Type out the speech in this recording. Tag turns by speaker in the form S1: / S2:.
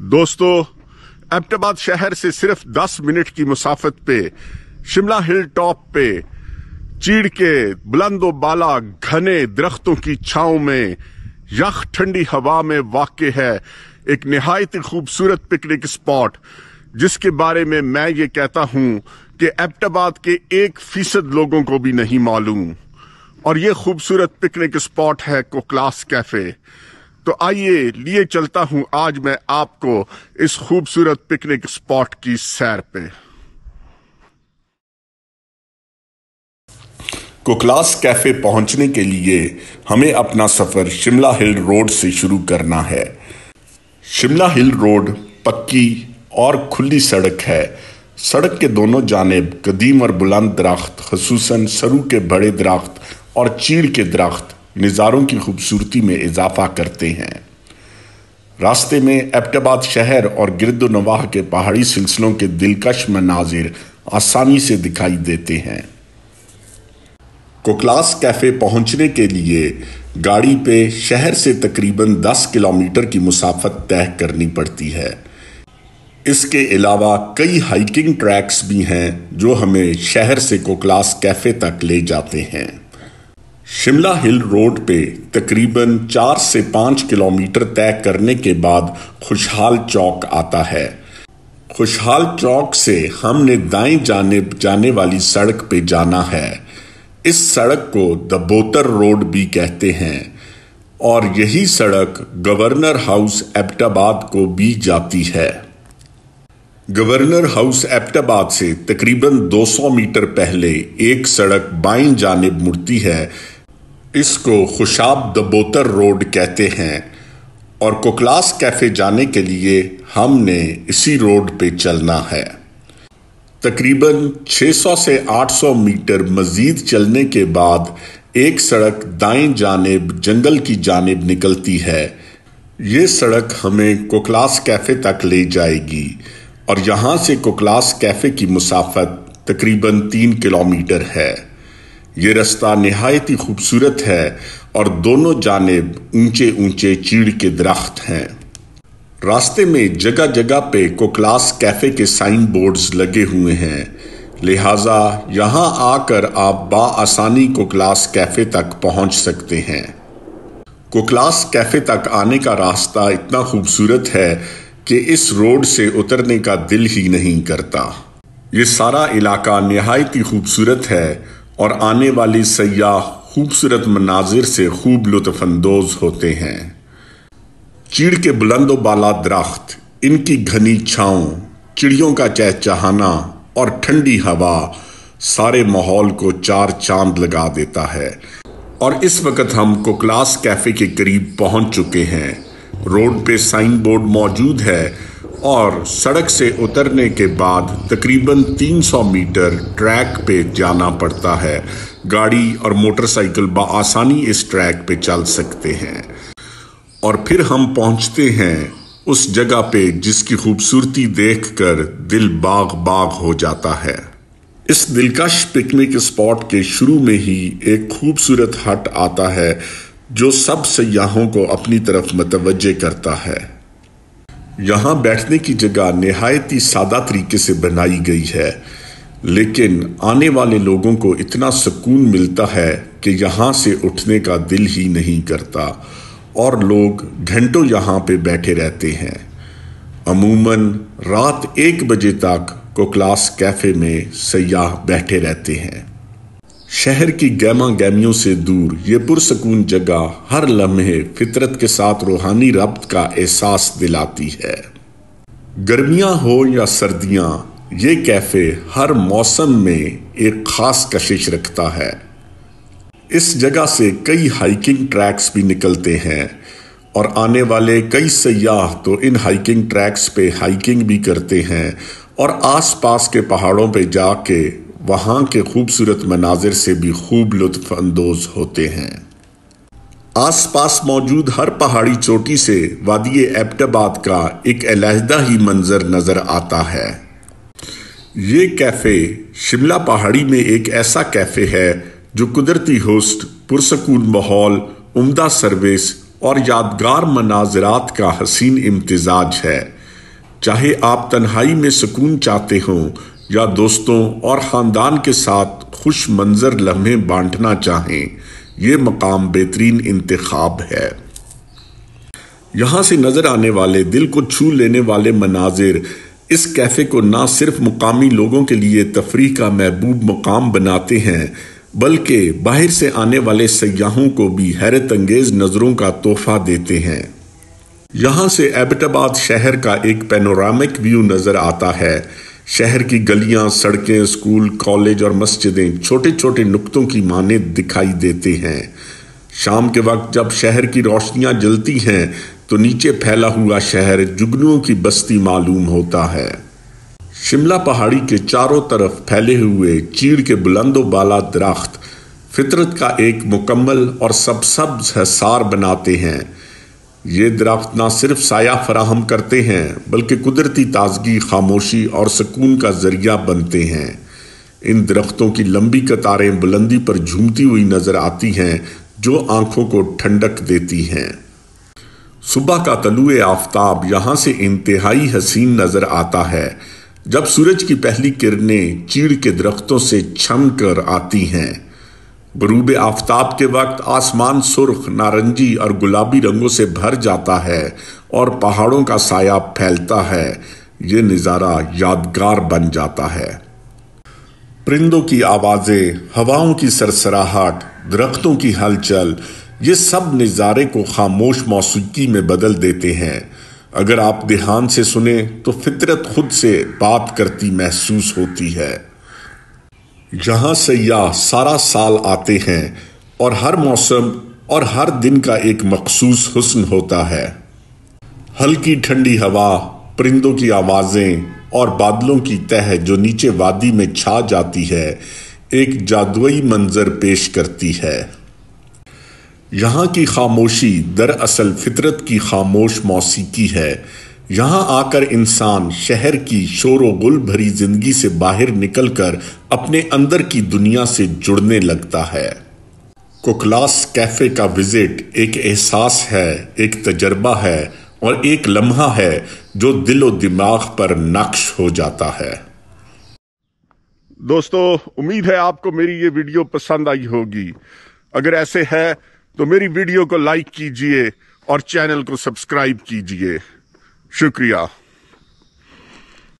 S1: दोस्तों, एबटाबाद शहर से सिर्फ 10 मिनट की मुसाफत पे शिमला हिल टॉप पे चीड़ के बुलंदो बाला घने दरख्तों की छांव में यख ठंडी हवा में वाक़ है एक निहायत खूबसूरत पिकनिक स्पॉट, जिसके बारे में मैं ये कहता हूं कि एबटाबाद के 1% लोगों को भी नहीं मालूम। और ये खूबसूरत पिकनिक स्पॉट है कोकलास कैफे। तो आइए लिए चलता हूं आज मैं आपको इस खूबसूरत पिकनिक स्पॉट की सैर पे। कोकलास कैफे पहुंचने के लिए हमें अपना सफर शिमला हिल रोड से शुरू करना है। शिमला हिल रोड पक्की और खुली सड़क है। सड़क के दोनों जानिब कदीम और बुलंद दरख्त, खसूसन सरू के बड़े दरख्त और चीड़ के दरख्त नज़ारों की खूबसूरती में इजाफा करते हैं। रास्ते में एबटाबाद शहर और गिरदोनवाह के पहाड़ी सिलसिलों के दिलकश मनाजिर आसानी से दिखाई देते हैं। कोकलास कैफे पहुंचने के लिए गाड़ी पे शहर से तकरीबन 10 किलोमीटर की मुसाफत तय करनी पड़ती है। इसके अलावा कई हाइकिंग ट्रैक्स भी हैं जो हमें शहर से कोकलास कैफे तक ले जाते हैं। शिमला हिल रोड पे तकरीबन 4 से 5 किलोमीटर तय करने के बाद खुशहाल चौक आता है। खुशहाल चौक से हमने दाएं जानिब जाने वाली सड़क पे जाना है। इस सड़क को द बोतर रोड भी कहते हैं और यही सड़क गवर्नर हाउस एबटाबाद को भी जाती है। गवर्नर हाउस एबटाबाद से तकरीबन 200 मीटर पहले एक सड़क बाईं जानिब मुड़ती है। इसको खुशाब द बोतर रोड कहते हैं और कोकलास कैफे जाने के लिए हमने इसी रोड पे चलना है। तकरीबन 600 से 800 मीटर मजीद चलने के बाद एक सड़क दाएं जानिब जंगल की जानिब निकलती है। ये सड़क हमें कोकलास कैफे तक ले जाएगी और यहाँ से कोकलास कैफे की मुसाफत तकरीबन 3 किलोमीटर है। ये रास्ता निहायत ही खूबसूरत है और दोनों जानिब ऊंचे ऊंचे चीड़ के दरख्त हैं। रास्ते में जगह जगह पे कोकलास कैफे के साइन बोर्ड्स लगे हुए हैं, लिहाजा यहाँ आकर आप बाआसानी कोकलास कैफे तक पहुँच सकते हैं। कोकलास कैफे तक आने का रास्ता इतना खूबसूरत है कि इस रोड से उतरने का दिल ही नहीं करता। ये सारा इलाका निहायत ही खूबसूरत है और आने वाली सयाह खूबसूरत मनाजिर से खूब लुत्फ़अंदोज़ होते हैं। चीड़ के बुलंदो बाला दरख्त, इनकी घनी छाँव, चिड़ियों का चहचहाना और ठंडी हवा सारे माहौल को 4 चांद लगा देता है। और इस वक्त हम कोकलास कैफे के करीब पहुंच चुके हैं। रोड पे साइन बोर्ड मौजूद है और सड़क से उतरने के बाद तकरीबन 300 मीटर ट्रैक पे जाना पड़ता है। गाड़ी और मोटरसाइकिल बाआसानी इस ट्रैक पे चल सकते हैं और फिर हम पहुंचते हैं उस जगह पे जिसकी खूबसूरती देखकर दिल बाग बाग हो जाता है। इस दिलकश पिकनिक स्पॉट के शुरू में ही एक खूबसूरत हट आता है जो सब सयाहों को अपनी तरफ मतवज्जे करता है। यहाँ बैठने की जगह निहायत ही सादा तरीके से बनाई गई है, लेकिन आने वाले लोगों को इतना सुकून मिलता है कि यहाँ से उठने का दिल ही नहीं करता और लोग घंटों यहाँ पे बैठे रहते हैं। अमूमन रात 1 बजे तक कोकलास कैफे में सयाह बैठे रहते हैं। शहर की गहमा गहमियों से दूर ये पुरसकून जगह हर लम्हे फितरत के साथ रूहानी रब्त का एहसास दिलाती है। गर्मियां हो या सर्दियां, ये कैफे हर मौसम में एक खास कशिश रखता है। इस जगह से कई हाइकिंग ट्रैक्स भी निकलते हैं और आने वाले कई सयाह तो इन हाइकिंग ट्रैक्स पे हाइकिंग भी करते हैं और आसपास के पहाड़ों पे जाके वहाँ के खूबसूरत मनाजिर से भी खूब लुत्फ़ अंदोज़ होते हैं। आसपास मौजूद हर पहाड़ी चोटी से वादी एबटाबाद का एक अलहदा ही मंजर नज़र आता है। ये कैफ़े शिमला पहाड़ी में एक ऐसा कैफ़े है जो कुदरती हुस्न, पुरसकून माहौल, उम्दा सर्विस और यादगार मनाज़रात का हसीन इम्तिजाज है। چاہے آپ تنہائی میں سکون چاہتے ہوں یا دوستوں اور خاندان کے ساتھ خوش منظر لمحے بانٹنا چاہیں، یہ مقام بہترین انتخاب ہے۔ یہاں سے نظر آنے والے دل کو چھو لینے والے مناظر اس کیفے کو نہ صرف مقامی لوگوں کے لیے تفریح کا محبوب مقام بناتے ہیں بلکہ باہر سے آنے والے سیاحوں کو بھی حیرت انگیز نظروں کا تحفہ دیتے ہیں۔ یہاں سے ایبٹ آباد شہر کا ایک پینورامک ویو نظر آتا ہے۔ شہر کی گلیاں، سڑکیں، اسکول، کالج اور مسجدیں چھوٹے چھوٹے نقطوں کی مانند دکھائی دیتے ہیں۔ شام کے وقت جب شہر کی روشنیاں جلتی ہیں تو نیچے پھیلا ہوا شہر جگنوؤں کی بستی معلوم ہوتا ہے۔ شملہ پہاڑی کے چاروں طرف پھیلے ہوئے چیڑ کے بلند و بالا درخت فطرت کا ایک مکمل اور سبز حصار بناتے ہیں۔ یہ درخت نہ صرف سایہ فراہم کرتے ہیں بلکہ قدرتی تازگی، خاموشی اور سکون کا ذریعہ بنتے ہیں۔ ان درختوں کی لمبی قطاریں بلندی پر جھومتی ہوئی نظر آتی ہیں جو آنکھوں کو ٹھنڈک دیتی ہیں۔ صبح کا طلوع آفتاب یہاں سے انتہائی حسین نظر آتا ہے جب سورج کی پہلی کرنیں چیڑ کے درختوں سے چھن کر آتی ہیں۔ غروب آفتاب کے وقت آسمان سرخ، نارنجی اور گلابی رنگوں سے بھر جاتا ہے اور پہاڑوں کا سایہ پھیلتا ہے۔ یہ نظارہ یادگار بن جاتا ہے۔ پرندوں کی آوازیں، ہواؤں کی سرسراہٹ، درختوں کی ہلچل، یہ سب نظارے کو خاموش موسیقی میں بدل دیتے ہیں۔ اگر آپ دھیان سے سنیں تو فطرت خود سے بات کرتی محسوس ہوتی ہے۔ یہاں سیاح سارا سال آتے ہیں اور ہر موسم اور ہر دن کا ایک مخصوص حسن ہوتا ہے۔ ہلکی ٹھنڈی ہوا، پرندوں کی آوازیں اور بادلوں کی تہ جو نیچے وادی میں چھا جاتی ہے ایک جادوئی منظر پیش کرتی ہے۔ یہاں کی خاموشی دراصل فطرت کی خاموش موسیقی ہے۔ یہاں آ کر انسان شہر کی شور و غل بھری زندگی سے باہر نکل کر اپنے اندر کی دنیا سے جڑنے لگتا ہے۔ کوکلاس کیفے کا وزٹ ایک احساس ہے، ایک تجربہ ہے اور ایک لمحہ ہے جو دل و دماغ پر نقش ہو جاتا ہے۔ دوستو، امید ہے آپ کو میری یہ ویڈیو پسند آئی ہوگی۔ اگر ایسے ہے تو میری ویڈیو کو لائک کیجئے اور چینل کو سبسکرائب کیجئے۔ شکریہ۔